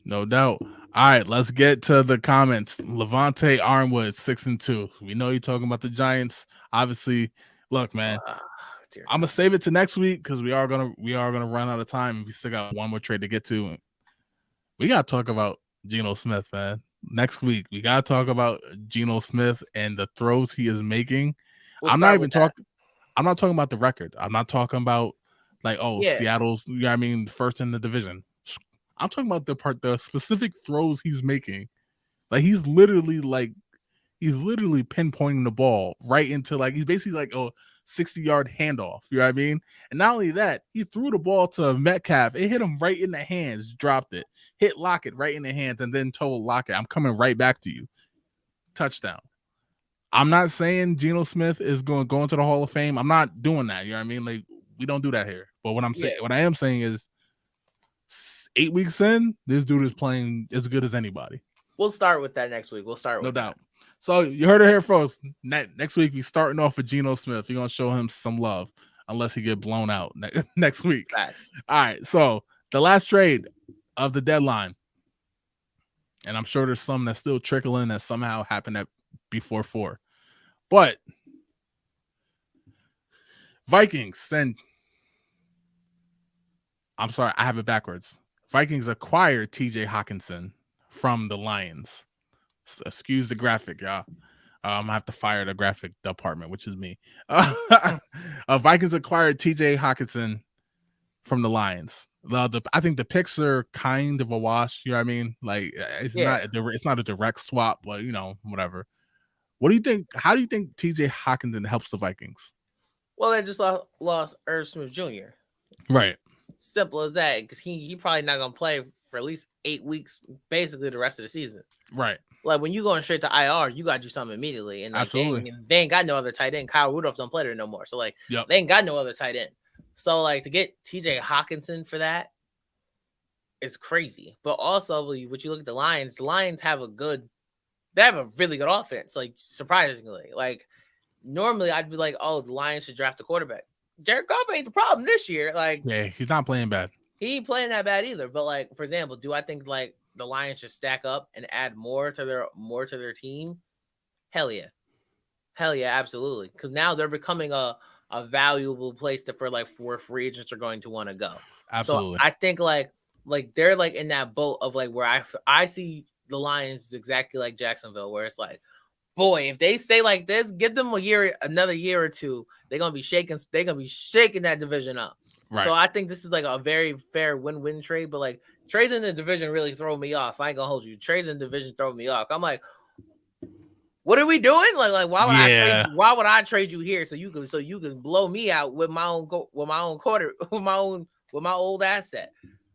No doubt. All right, let's get to the comments. Levante Armwood 6-2. We know you're talking about the Giants. Obviously, look, man. I'm gonna save it to next week because we are gonna run out of time. We still got one more trade to get to. We gotta talk about Geno Smith, man. Next week, we gotta talk about Geno Smith and the throws he is making. I'm not talking about the record. I'm not talking about like, Seattle's, you know what I mean, first in the division. I'm talking about the specific throws he's making. Like he's literally pinpointing the ball right into, like, he's basically like a 60-yard handoff. You know what I mean? And not only that, he threw the ball to Metcalf. It hit him right in the hands, dropped it, hit Lockett right in the hands, and then told Lockett, I'm coming right back to you. Touchdown. I'm not saying Geno Smith is going to go into the Hall of Fame. I'm not doing that. You know what I mean? Like, we don't do that here. But what I am saying is 8 weeks in, this dude is playing as good as anybody. We'll start with that next week. No doubt. So you heard it here first. Next week, we're starting off with Geno Smith. You're going to show him some love unless he get blown out next week. Facts. All right. So the last trade of the deadline, and I'm sure there's some that's still trickling that somehow happened before 4. But Vikings send. I'm sorry, I have it backwards. Vikings acquired T.J. Hawkinson from the Lions. Excuse the graphic, y'all. I have to fire the graphic department, which is me. Vikings acquired T.J. Hawkinson from the Lions. I think the picks are kind of a wash. You know what I mean? Like it's not a direct swap, but whatever. What do you think? How do you think T.J. Hawkinson helps the Vikings? Well, they just lost Irv Smith Jr. Right. Simple as that, because he probably not gonna play for at least 8 weeks, basically the rest of the season. Right. Like when you going straight to IR, you gotta do something immediately. And like, absolutely, they ain't got no other tight end. Kyle Rudolph don't play there no more. So like, they ain't got no other tight end. So like to get TJ Hawkinson for that is crazy. But also, when you look at the Lions have a really good offense. Like surprisingly, like normally I'd be like, oh, the Lions should draft a quarterback. Jared Goff ain't the problem this year. Like, yeah, he's not playing bad. He ain't playing that bad either. But like, for example, do I think like the Lions should stack up and add more to their team? Hell yeah, absolutely. Because now they're becoming a valuable place where free agents are going to want to go. Absolutely. So I think like they're like in that boat of like where I see the Lions is exactly like Jacksonville, where it's like, boy, if they stay like this, give them another year or two, they're gonna be shaking that division up. Right. So I think this is like a very fair win-win trade. But like trades in the division really throw me off. I ain't gonna hold you. Trades in the division throw me off. I'm like, what are we doing? Like why would I trade you here so you can blow me out with my own with my old asset?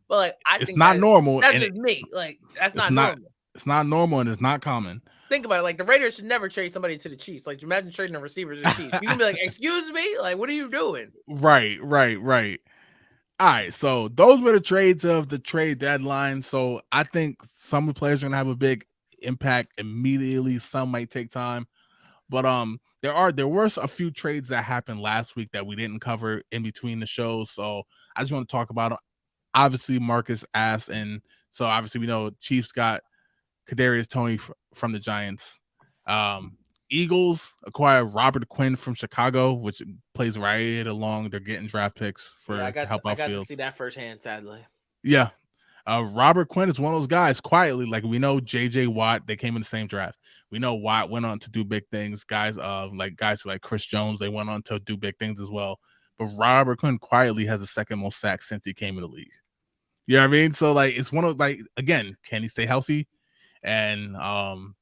But like it's not normal. That's just me. Like that's not normal. It's not normal and it's not common. Think about it. Like the Raiders should never trade somebody to the Chiefs. Like imagine trading a receiver to the Chiefs. You can be like, excuse me? Like, what are you doing? Right. All right. So those were the trades of the trade deadline. So I think some of the players are gonna have a big impact immediately. Some might take time. But there were a few trades that happened last week that we didn't cover in between the shows. So I just want to talk about them. Obviously, Marcus asked, and so obviously we know Chiefs got Kadarius Toney from the Giants. Eagles acquire Robert Quinn from Chicago, which plays right along. They're getting draft picks to help out Fields. I got to see that firsthand, sadly. Yeah. Robert Quinn is one of those guys quietly. Like we know J.J. Watt, they came in the same draft. We know Watt went on to do big things. Guys like Chris Jones, they went on to do big things as well. But Robert Quinn quietly has the second most sacks since he came in the league. You know what I mean? So like it's one of again, can he stay healthy? And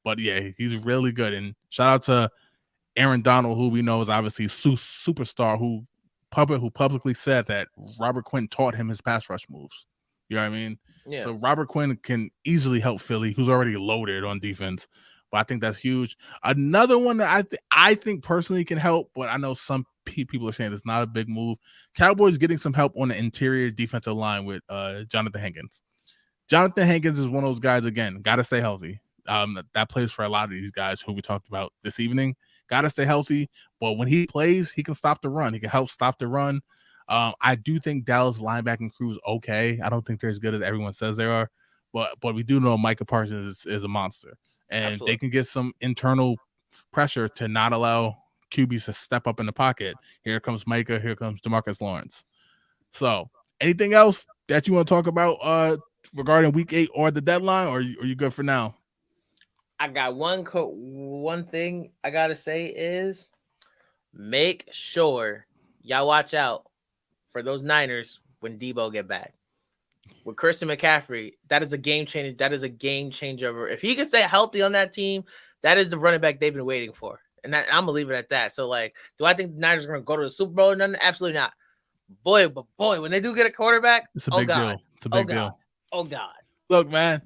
but yeah, he's really good. And shout out to Aaron Donald, who we know is obviously a superstar, who publicly said that Robert Quinn taught him his pass rush moves. You know what I mean? Yeah. So Robert Quinn can easily help Philly, who's already loaded on defense. but I think that's huge. Another one that I think personally can help, but I know some people are saying it's not a big move. Cowboys getting some help on the interior defensive line with Jonathan Hankins. Jonathan Hankins is one of those guys, again, got to stay healthy. That plays for a lot of these guys who we talked about this evening. Got to stay healthy. But when he plays, he can stop the run. He can help stop the run. I do think Dallas linebacking crew is okay. I don't think they're as good as everyone says they are. But we do know Micah Parsons is a monster. And Absolutely. they can get some internal pressure to not allow QBs to step up in the pocket. Here comes Micah. Here comes DeMarcus Lawrence. So anything else that you want to talk about regarding week 8 or the deadline, or are you good for now? I got one thing I gotta say is make sure y'all watch out for those Niners when Debo get back. With Christian McCaffrey, that is a game changer. That is a game changer. If he can stay healthy on that team, that is the running back they've been waiting for. And I'm gonna leave it at that. So, like, do I think the Niners are gonna go to the Super Bowl or nothing? Absolutely not. Boy, when they do get a quarterback, it's a big deal. It's a big deal. Oh God. Look, man,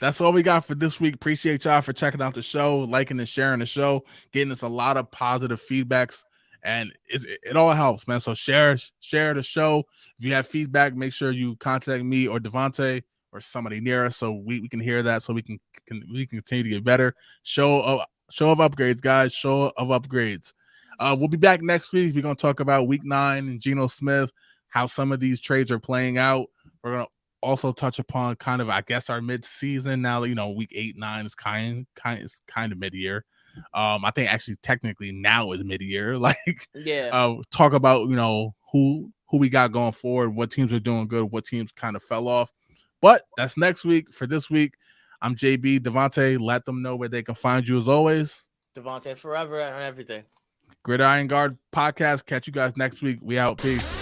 that's all we got for this week. Appreciate y'all for checking out the show, liking and sharing the show, getting us a lot of positive feedbacks, and it all helps, man. So share the show. If you have feedback, make sure you contact me or Devontae or somebody near us so we can hear that, so we can continue to get better. Show of upgrades, guys. Show of upgrades. We'll be back next week. We're gonna talk about Week 9 and Geno Smith, how some of these trades are playing out. We're gonna also touch upon kind of, I guess, our mid-season now. Week 8, 9 is kind of mid-year. I think actually technically now is mid-year. Talk about who we got going forward, what teams are doing good, what teams kind of fell off. But that's next week. For this week, I'm JB. Devontae, let them know where they can find you as always. Devontae forever on everything. Gridiron Guard podcast. Catch you guys next week. We out. Peace.